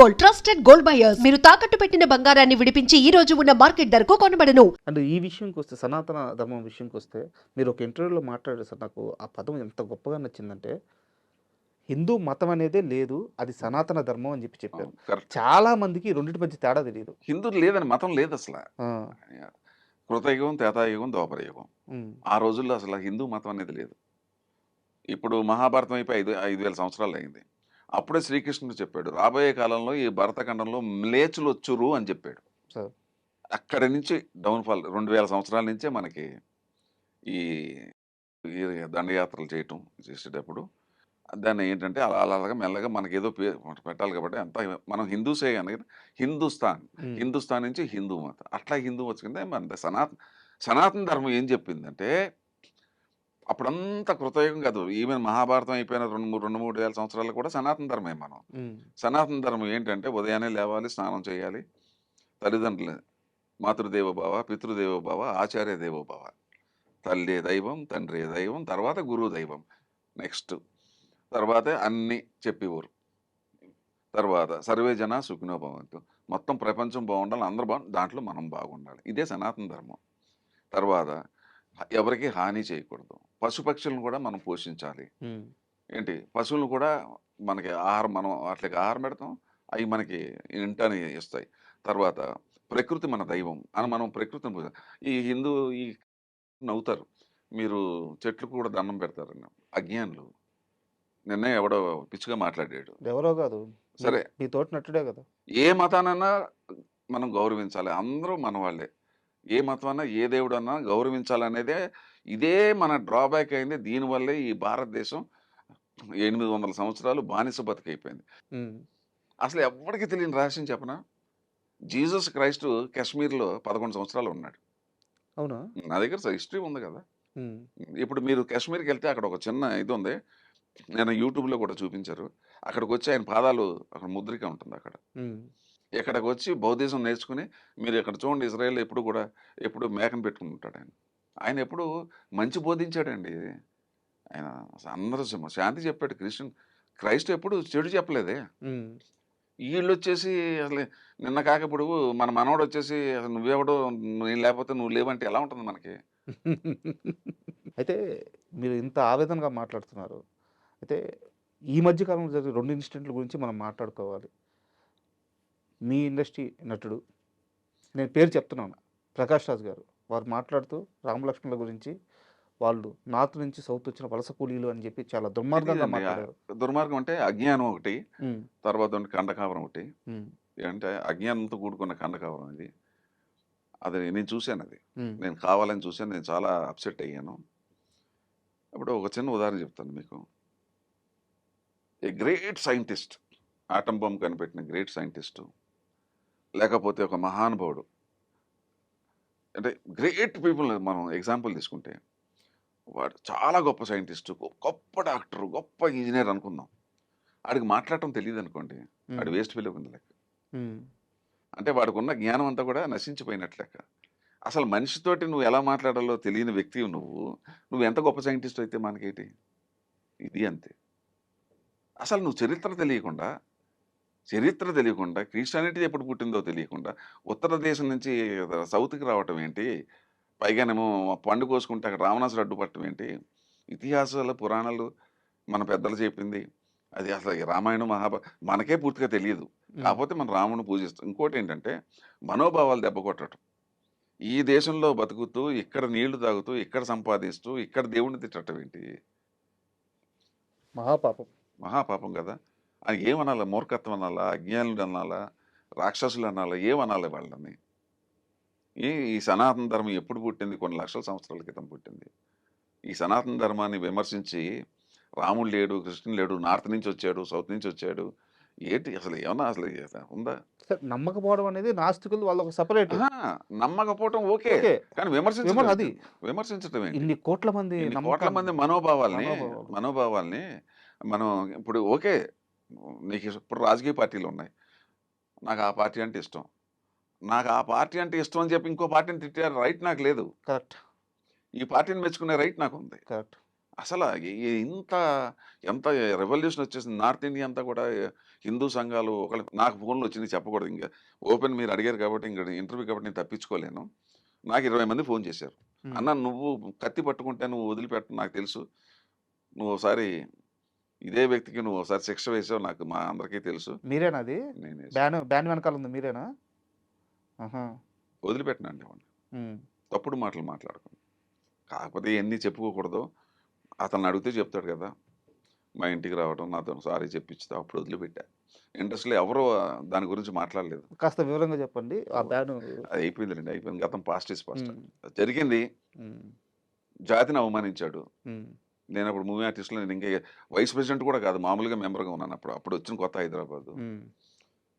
Gold, trusted gold buyers. మీరు తాకట్టు పెట్టిన బంగారాన్ని విడిపించి ఈ రోజు ఉన్న మార్కెట్ ధరకు కొనబడను. అండ్ ఈ విషయంకి వస్తే సనాతన ధర్మం విషయంకి వస్తే మీరు ఒక ఇంటర్వ్యూలో మాట్లాడారు సార్. నాకు ఆ పదం ఎంత గొప్పగా నచ్చిందంటే హిందూ మతం అనేదే లేదు, అది సనాతన ధర్మం అని చెప్పారు. కరెక్ట్. చాలా మందికి ఈ రెండింటి మధ్య తేడా తెలియదు. హిందూ లేదని మతం లేదు అసలు. కృతయుగం, త్రేతాయుగం, ద్వాపరయుగం. ఆ రోజుల్లో అసలు హిందూ మతం అనేది లేదు. ఇప్పుడు మహాభారతం అయిపోయి 5,000 సంవత్సరాలు అయింది. అప్పుడే శ్రీకృష్ణుడు చెప్పాడు, రాబోయే కాలంలో ఈ భరతఖండంలో మ్లేచ్చులు వచ్చురు అని చెప్పాడు. అక్కడి నుంచి డౌన్ఫాల్ 2,000 సంవత్సరాల నుంచే మనకి ఈ ఈ దండయాత్రలు చేసేటప్పుడు దాన్ని ఏంటంటే అలాగా మెల్లగా మనకి ఏదో పెట్టాలి కాబట్టి అంతా మనం హిందూసే కానీ హిందుస్థాన్ నుంచి హిందూ మతం అట్లా హిందూ వచ్చిందే మన సనాతన ధర్మం ఏం చెప్పిందంటే అప్పుడంతా కృతయుగం కాదు, ఈవెన్ మహాభారతం అయిపోయిన 2-3 వేల సంవత్సరాలు కూడా సనాతన ధర్మే. మనం సనాతన ధర్మం ఏంటంటే ఉదయాన్నే లేవాలి, స్నానం చేయాలి, తల్లిదండ్రులు మాతృదేవోభవ, పితృదేవోభవ, ఆచార్య దేవోభవ, తల్లి దైవం, తండ్రి దైవం, తర్వాత గురువు దైవం, నెక్స్ట్ తర్వాత అన్నీ చెప్పేవారు. తర్వాత సర్వే జన సుఖినో భవంతు, మొత్తం ప్రపంచం బాగుండాలి, అందరూ బాగుండాలి, దాంట్లో మనం బాగుండాలి. ఇదే సనాతన ధర్మం. తర్వాత ఎవరికి హాని చేయకూడదు, పశుపక్షులను కూడా మనం పోషించాలి. ఏంటి పశువులను కూడా మనకి ఆహారం, మనం వాటికి ఆహారం పెడతాం, అవి మనకి ఇంటని ఇస్తాయి. తర్వాత ప్రకృతి మన దైవం అని మనం ప్రకృతిని ఈ హిందూ ఈ నవ్వుతారు, మీరు చెట్లకు కూడా దండం పెడతారని. అజ్ఞానులు. నిన్నే ఎవడో పిచ్చిగా మాట్లాడాడు, ఎవరో కాదు, సరే మీ తోటి నట్టుడే కదా. ఏ మతానైనా మనం గౌరవించాలి, అందరూ మన వాళ్ళే. ఏ మతం అన్నా ఏ దేవుడు అన్నా గౌరవించాలనేదే ఇదే మన డ్రాబ్యాక్ అయింది. దీనివల్లే ఈ భారతదేశం 800 సంవత్సరాలు బానిస బతికైపోయింది. అసలు ఎవరికి తెలియని రహస్యం చెప్పనా, జీసస్ క్రైస్ట్ కాశ్మీర్లో 11 సంవత్సరాలు ఉన్నాడు. అవునా? నా దగ్గర హిస్టరీ ఉంది కదా. ఇప్పుడు మీరు కాశ్మీర్కి వెళ్తే అక్కడ ఒక చిన్న ఇది ఉంది, నేను యూట్యూబ్లో కూడా చూపించారు. అక్కడికి వచ్చి ఆయన పాదాలు అక్కడ ముద్రిక ఉంటుంది. అక్కడ ఇక్కడికి వచ్చి బౌద్ధిజం నేర్చుకుని మీరు ఇక్కడ చూడండి, ఇజ్రాయెల్ ఎప్పుడు మేకను పెట్టుకుని ఉంటాడు ఆయన. ఆయన ఎప్పుడు మంచి బోధించాడండి. ఆయన అందరూ శాంతి చెప్పాడు. క్రైస్ట్ ఎప్పుడు చెడు చెప్పలేదే. వీళ్ళు వచ్చేసి అసలు నిన్న కాక ఇప్పుడు మన మనవడు వచ్చేసి అసలు నువ్వెవడో, నేను లేకపోతే నువ్వు లేవంటే ఎలా ఉంటుంది మనకి. అయితే మీరు ఇంత ఆవేదనగా మాట్లాడుతున్నారు. అయితే ఈ మధ్య కాలంలో జరిగిన 2 ఇన్సిడెంట్ల గురించి మనం మాట్లాడుకోవాలి. మీ ఇండస్ట్రీ నటుడు, నేను పేరు చెప్తున్నాను, ప్రకాష్ రాజ్ గారు, వారు మాట్లాడుతూ రామలక్ష్మణుల గురించి వాళ్ళు నార్త్ నుంచి సౌత్ వచ్చిన వలస కూలీలు అని చెప్పి చాలా దుర్మార్గంగా మాట్లాడారు. దుర్మార్గం అంటే అజ్ఞానం ఒకటి, తర్వాత కండకావరం ఒకటి. అంటే అజ్ఞానంతో కూడుకున్న కండకావరం అది. అది నేను చూశాను, అది నేను కావాలని చూశాను. నేను చాలా అప్సెట్ అయ్యాను. ఇప్పుడు ఒక చిన్న ఉదాహరణ చెప్తాను మీకు. A great scientist, atom bomb కనిపెట్టిన గ్రేట్ సైంటిస్టు, లేకపోతే ఒక మహానుభావుడు, అంటే గ్రేట్ పీపుల్ మనం ఎగ్జాంపుల్ తీసుకుంటే, వాడు చాలా గొప్ప సైంటిస్టు, గొప్ప డాక్టరు, గొప్ప ఇంజనీర్ అనుకుందాం. వాడికి మాట్లాడటం తెలియదు అనుకోండి, వాడు వేస్ట్ ఫెలో కింద లెక్క. అంటే వాడికి ఉన్న జ్ఞానం అంతా కూడా నశించిపోయినట్లు లెక్క. అసలు మనిషితోటి నువ్వు ఎలా మాట్లాడాలో తెలియని వ్యక్తి నువ్వు ఎంత గొప్ప సైంటిస్ట్ అయితే మనకేంటి, ఇది అంతే. అసలు నువ్వు చరిత్ర తెలియకుండా క్రిస్టియానిటీ ఎప్పుడు పుట్టిందో తెలియకుండా ఉత్తర దేశం నుంచి సౌత్కి రావటం ఏంటి, పైగానేమో పండు కోసుకుంటే అక్కడ రావణాసుడు అడ్డుపట్టడం ఏంటి, ఇతిహాసాలు పురాణాలు మన పెద్దలు చెప్పింది అది అసలు రామాయణం మనకే పూర్తిగా తెలియదు. కాకపోతే మన రాముని పూజిస్తాం. ఇంకోటి ఏంటంటే మనోభావాలు దెబ్బ కొట్టడం. ఈ దేశంలో బతుకుతూ ఇక్కడ నీళ్లు తాగుతూ ఇక్కడ సంపాదిస్తూ ఇక్కడ దేవుడిని తిట్టడం ఏంటి, మహాపాపం కదా. అది ఏమనాలా, మూర్ఖత్వం అనాలా, అజ్ఞానులు అనాలా, రాక్షసులు అనాలా, ఏమనాలి వాళ్ళని. ఈ సనాతన ధర్మం ఎప్పుడు పుట్టింది? కొన్ని లక్షల సంవత్సరాల క్రితం పుట్టింది. ఈ సనాతన ధర్మాన్ని విమర్శించి రాముడు లేడు, కృష్ణుడు లేడు, నార్త్ నుంచి వచ్చాడు, సౌత్ నుంచి వచ్చాడు, ఏంటి అసలు ఏమన్నా అసలు ఉందా? నమ్మకపోవడం అనేది నాస్తికులు వాళ్ళొక సపరేట్. నమ్మకపోవటం ఓకే, కానీ విమర్శించటం ఇన్ని కోట్ల మంది మనోభావాల్ని మనం ఇప్పుడు ఓకే, నీకు ఇప్పుడు రాజకీయ పార్టీలు ఉన్నాయి, నాకు ఆ పార్టీ అంటే ఇష్టం, అని చెప్పి ఇంకో పార్టీని తిట్టే రైట్ నాకు లేదు. కరెక్ట్. ఈ పార్టీని మెచ్చుకునే రైట్ నాకు ఉంది. కరెక్ట్. అసలు ఇంత ఎంత రెవల్యూషన్ వచ్చేసింది. నార్త్ ఇండియా అంతా కూడా హిందూ సంఘాలు నాకు ఫోన్‌లు వచ్చినాయి చెప్పకూడదు ఇంక. ఓపెన్ మీరు అడిగారు కాబట్టి ఇంక ఇంటర్వ్యూ కాబట్టి నేను తప్పించుకోలేను. నాకు 20 మంది ఫోన్ చేశారు. హ్మ్. "అన్న నువ్వు కత్తి పట్టుకుంటే నువ్వు వదిలిపెట్టను నాకు తెలుసు. నువ్వు ఒకసారి ఇదే వ్యక్తికి నువ్వు ఒకసారి శిక్ష వేసావు నాకు మా అందరికీ తెలుసు." మీరేనా అది? నేనేసాను. బ్యాన్ వెనకాల ఉంది మీరేనా? ఆహా! వదిలిపెట్టనండి వాడిని. హ్మ్. తప్పుడు మాటలు మాట్లాడకుండా. కాకపోతే ఇయన్నీ చెప్పుకోకూడదు. అతన్ని అడిగితే చెప్తాడు కదా! మా ఇంటికి రావడం, నాతో సారీ చెప్పించితే అప్పుడు వదిలిపెట్టా. ఇండస్ట్రీలో ఎవరు దాని గురించి మాట్లాడలేదు. కాస్త వివరంగా చెప్పండి. ఆ బ్యాను. అది అయిపోయిందిలెండి. అయిపోయింది. గతం పాస్ట్ ఈజ్ పాస్ట్. హ్మ్. జరిగింది. హ్మ్. జాతిని అవమానించాడు. హ్మ్. నేనప్పుడు మూవీ ఆర్టిస్ట్‌లో నేను ఇంకా వైస్ ప్రెసిడెంట్ కూడా కాదు. మామూలుగా మెంబర్‌గా ఉన్నాను అప్పుడు. అప్పుడు వచ్చిన కొత్త హైదరాబాదు. హ్మ్.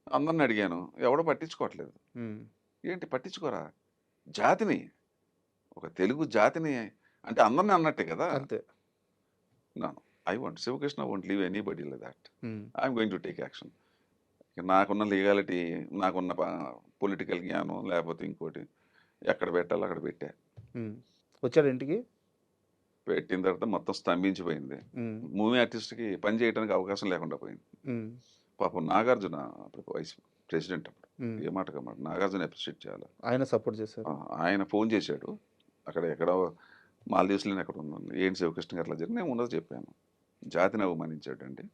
అందరిని అడిగాను. ఎవడు పట్టించుకోవట్లేదు. హ్మ్. ఏంటి పట్టించుకోరా? జాతిని, ఒక తెలుగు జాతిని అంటే అందరిని అన్నట్టే కదా! అంతే. No. I want Sivakrishna won't leave anybody like that. Hmm. I'm going to take action. నాకున్న లీగాలిటీ, నాకున్న పొలిటికల్ జ్ఞానం లేకపోతే ఇంకోటి ఎక్కడ పెట్టాలో అక్కడ పెట్టా. హ్మ్. వచ్చాడా ఇంటికి? పెట్టిన తర్వాత మొత్తం స్తంభించిపోయింది. హ్మ్. మూవీ ఆర్టిస్ట్‌కి పని చేయడానికి అవకాశం లేకుండా పోయింది. హ్మ్. పాపం నాగార్జున అప్పుడు వైస్ ప్రెసిడెంట్ అప్పుడు. హ్మ్. ఏ మాట మాట నాగార్జున అప్రిషియేట్ చేయాలి. ఆయన సపోర్ట్ చేశారు. ఆయన ఫోన్ చేశాడు. అక్కడ ఎక్కడో మాల్దీవ్స్‌లోనే ఎక్కడ ఉన్నాను. ఏంటి శివకృష్ణ గారు అట్లా జరిగింది. నేను ఉన్నది చెప్పాను. జాతిని అవమానించాడండి.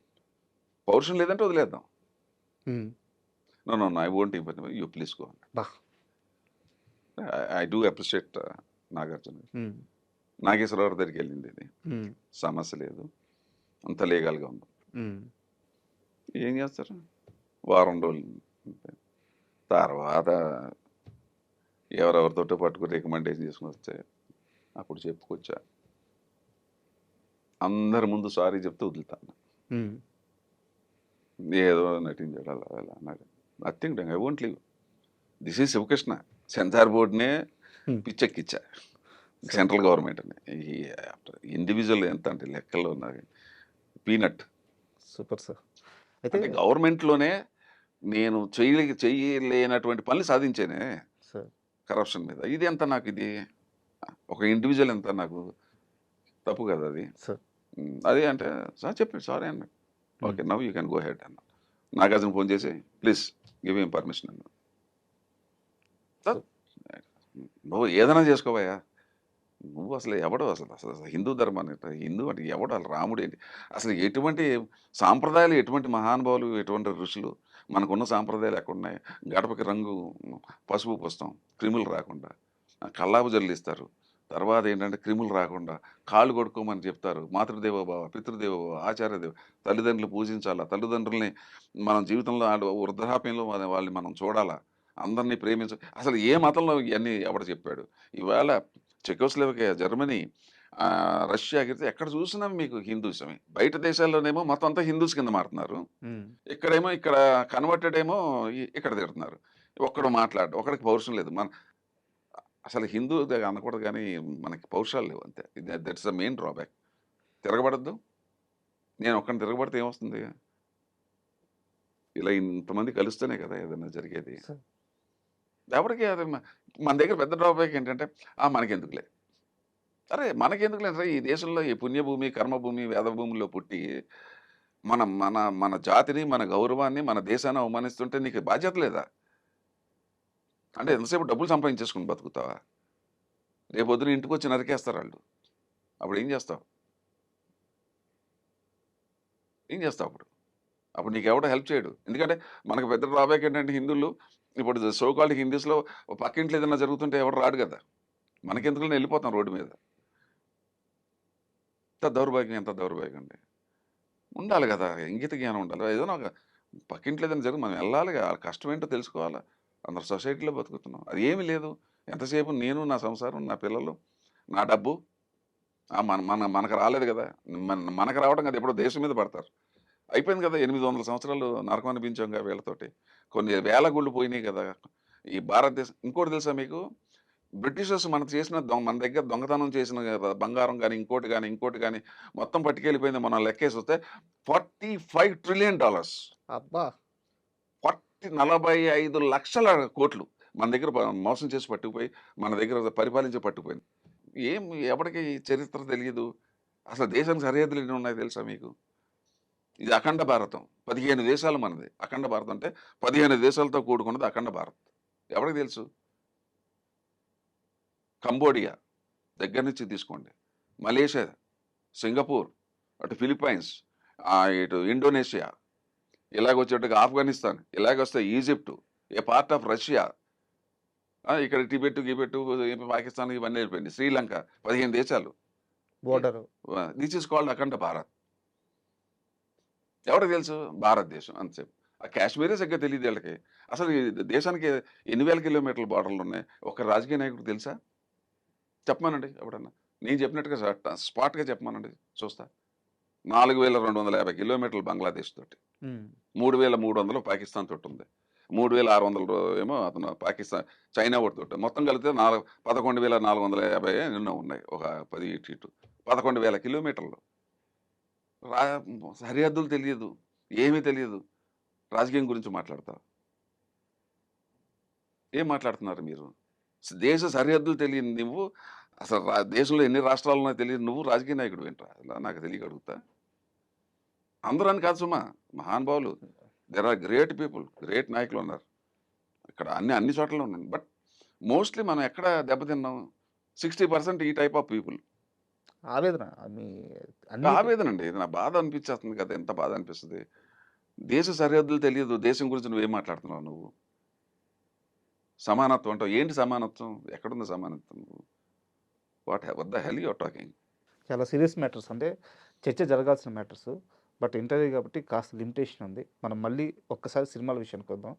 పౌరుషం లేదంటే వదిలేద్దాం. Hmm. No, no, no, I won't you please go. బా! I do appreciate Nagarjuna. Hmm. Nageswara Rao దగ్గరికి వెళ్ళింది ఇది. హ్మ్. సమస్య లేదు. అంత లీగల్‌గా ఉంది. హ్మ్. ఏం చేస్తారు? వారం రోజులు అంతే. తర్వాత ఎవరెవరితోటో పట్టుకొని రికమెండేషన్ చేసుకొని వస్తే అప్పుడు చెప్పుకొచ్చా. అందరి ముందు సారీ చెప్తే వదులుతాను. హ్మ్. ఏదో నటించాడు అలా అలా అన్నాడు. Nothing doing. I won't leave. This is Sivakrishna. Censor బోర్డ్‌నే హ్మ్. పిచ్చెక్కిచ్చా. సెంట్రల్ గవర్నమెంట్‌ని. ఈ ఇండివిజువల్ ఎంత అంటే లెక్కల్లో ఉన్నది పీనట్. Super sir. అయితే అంటే గవర్నమెంట్‌లోనే నేను చేయలేనటువంటి పనులు సాధించానే సార్. కరప్షన్ మీద. ఇది ఎంత నాకు ఇది? ఒక ఇండివిజువల్ ఎంత నాకు తప్పు కదా అది. సార్. అదే అంటే సార్ చెప్పాడు సారీ అన్నాడు. హ్మ్. Okay now you can go head అన్నాడు. నాగార్జున ఫోన్ చేసి ప్లీజ్ గివ్ హిమ్ పర్మిషన్ అన్నాడు. సార్ నువ్వు ఏదైనా చేసుకోవయ్యా. నువ్వు అసలు ఎవడు అసలు అసలు అసలు హిందూ ధర్మాన్ని హిందూ అంటే ఎవడు అసలు రాముడు ఏంటి అసలు ఎటువంటి సాంప్రదాయాలు ఎటువంటి మహానుభావులు ఎటువంటి ఋషులు మనకున్న సాంప్రదాయాలు ఎక్కడున్నాయి గడపకి రంగు పసుపు పుస్తాం క్రిములు రాకుండా కల్లాపు జల్లిస్తారు తర్వాత ఏంటంటే క్రిములు రాకుండా కాళ్ళు కొడుకోమని చెప్తారు మాతృదేవోభావ పితృదేవోభావ ఆచార్యదేవ తల్లిదండ్రులు పూజించాలా తల్లిదండ్రుల్ని మనం జీవితంలో వృద్ధాప్యంలో వాళ్ళని మనం చూడాలా అందరినీ అసలు ఏ మతంలో ఇవన్నీ ఎవడు చెప్పాడు ఇవాళ చెకోస్లోవేకియా, జర్మనీ, రష్యా గిట్ల ఎక్కడ చూసినా మీకు హిందూయిజమే. బయట దేశాల్లోనేమో మొత్తం అంతా హిందూస్ కింద మారుతున్నారు. హ్మ్. ఇక్కడేమో ఇక్కడ కన్వర్టెడ్ ఏమో ఇక్కడ తిడుతున్నారు. ఒక్కడు మాట్లాడు. ఒకడికి పౌరుషం లేదు. అసలు హిందూ అనకూడదు గానీ మనకి పౌరుషాలు లేవు అంతే. That's the main drawback. తిరగబడొద్దు. నేను ఒక్కడిని తిరగబడితే ఏమొస్తుంది? ఇలా ఇంతమంది కలిస్తేనే కదా ఏదైనా జరిగేది. సార్. ఎవరికి అది మన దగ్గర పెద్ద డ్రాబ్యాక్ ఏంటంటే మనకెందుకులే. అరే మనకెందుకులేంట్రా ఈ దేశంలో ఈ పుణ్యభూమి, కర్మభూమి, వేదభూముల్లో పుట్టి మన మన జాతిని, మన గౌరవాన్ని, మన దేశాన్ని అవమానిస్తుంటే నీకు బాధ్యత లేదా? అంటే ఎంతసేపు డబ్బులు సంపాదించేసుకొని బతుకుతావా? రేపొద్దున ఇంటికొచ్చి నరికేస్తారాళ్ళు. అప్పుడు ఏం చేస్తావు? ఏం చేస్తావు అప్పుడు? అప్పుడు నీకెవడో హెల్ప్ చేయడు. ఎందుకంటే మనకు పెద్ద డ్రాబ్యాక్ ఏంటంటే హిందువులు ఇప్పుడు సో కాల్డ్ హిందూస్‌లో పక్కింట్లో ఏదైనా జరుగుతుంటే ఎవడు రాడు కదా! మనకెందుకులని వెళ్ళిపోతాం రోడ్డు మీద. ఎంత దౌర్భాగ్యం అండి. ఉండాలి గదా! ఇంగిత జ్ఞానం ఉండాలి. ఏదైనా ఒక పక్కింట్లో ఏదైనా జరిగితే మనం వెళ్ళాలిగా. ఆ కష్టం ఏంటో తెలుసుకోవాలా. అందరు సొసైటీలో బతుకుతున్నాం. అది ఏమీ లేదు. ఎంతసేపు నేను, నా సంసారం, నా పిల్లలు, నా డబ్బు. మన మన మనకు రాలేదు గదా! మనకు రావడం కాదు ఎప్పుడో దేశం మీద పడతారు. అయిపోయింది కదా! 800 సంవత్సరాలు నరకం అనిపించాంగా వీళ్ళతోటి. కొన్ని వేల గుళ్ళు పోయినాయి గదా! ఈ భారతదేశం ఇంకోటి తెలుసా మీకు? బ్రిటిషర్స్ మన దగ్గర దొంగతనం చేసిన బంగారం గాని, ఇంకోటి గాని మొత్తం పట్టుకెళ్ళిపోయింది మనం లెక్కేసొస్తే $45 ట్రిలియన్. అబ్బా! 45,00,000 కోట్లు మన దగ్గర మోసం చేసి పట్టుకుపోయి, మన దగ్గర పరిపాలించి పట్టుకుపోయింది. ఏం ఎవడికి చరిత్ర తెలీదు. అసలు దేశానికి సరిహద్దులు ఎన్ని ఉన్నాయి తెలుసా మీకు? ఇది అఖండ భారతం. 15 దేశాలు మనది. అఖండ భారతం అంటే 15 దేశాలతో కూడుకున్నది అఖండ భారత్. ఎవరికి తెలుసు? కంబోడియా దగ్గర నుంచి తీసుకోండి. మలేషియా, సింగపూర్, అటు ఫిలిప్పైన్స్, ఇటు ఇండోనేషియా, ఇలాగొచ్చేట్టుగా ఆఫ్ఘనిస్తాన్, ఇలాగొస్తే Egypt, a part of Russia, ఇక్కడ టిబెట్, గిబెట్టు, పాకిస్తాన్ ఇవన్నీ వెళ్ళిపోయింది. శ్రీలంక 15 దేశాలు. Border this is called Akhand Bharat. ఎవరికి తెలుసు? భారతదేశం అంతసేపు. ఆ కాశ్మీరే సరిగ్గా తెలియదు వీళ్ళకి. అసలు ఈ దేశానికి ఎన్ని వేల కిలోమీటర్ల బార్డర్లు ఉన్నాయి? ఒక రాజకీయ నాయకుడు తెలుసా? చెప్పమానండి ఎవడన్నా. నేను చెప్పినట్టుగా స్పాట్గా చెప్పమానండి చూస్తా. 4250 కిలోమీటర్లు బంగ్లాదేశ్ తోటి, 3300 పాకిస్తాన్ తోటి ఉంది, 3600 ఏమో అతను పాకిస్తాన్ చైనా ఒకటి తోటి, మొత్తం కలిపితే 11,450 ఎన్నో ఉన్నాయి. ఒక 10 ఇటు 11,000 కిలోమీటర్లు. సరిహద్దులు తెలియదు, ఏమీ తెలియదు. రాజకీయం గురించి మాట్లాడతావు. ఏం మాట్లాడుతున్నారు మీరు? దేశ సరిహద్దులు తెలియని నువ్వు, అసలు దేశంలో ఎన్ని రాష్ట్రాలు ఉన్నాయో తెలియదు నువ్వు రాజకీయ నాయకుడు ఏంట్రా? ఇలా నాకు తెలియక అడుగుతా. అందరూ అని కాదు సుమా, మహానుభావులు, there are great people, great నాయకులు ఉన్నారు ఇక్కడ, అన్ని చోట్ల ఉన్నాను. బట్ మోస్ట్లీ మనం ఎక్కడ దెబ్బతిన్నాం? 60% ఈ టైప్ ఆఫ్ పీపుల్. ఆవేదన మీ అన్ని ఆవేదన అండి, ఇది నా బాధ అనిపించేస్తుంది కదా. ఎంత బాధ అనిపిస్తుంది. దేశ సరిహద్దులు తెలియదు, దేశం గురించి నువ్వేం మాట్లాడుతున్నావు నువ్వు? సమానత్వం అంటావు. ఏంటి సమానత్వం? ఎక్కడుంది సమానత్వం? నువ్వు what the hell you're talking? చాలా సీరియస్ మ్యాటర్స్, అంటే చర్చ జరగాల్సిన మ్యాటర్స్. బట్ ఇంటర్వ్యూ కాబట్టి కాస్త లిమిటేషన్ ఉంది. మనం మళ్ళీ ఒక్కసారి సినిమాల విషయానికి వద్దాం.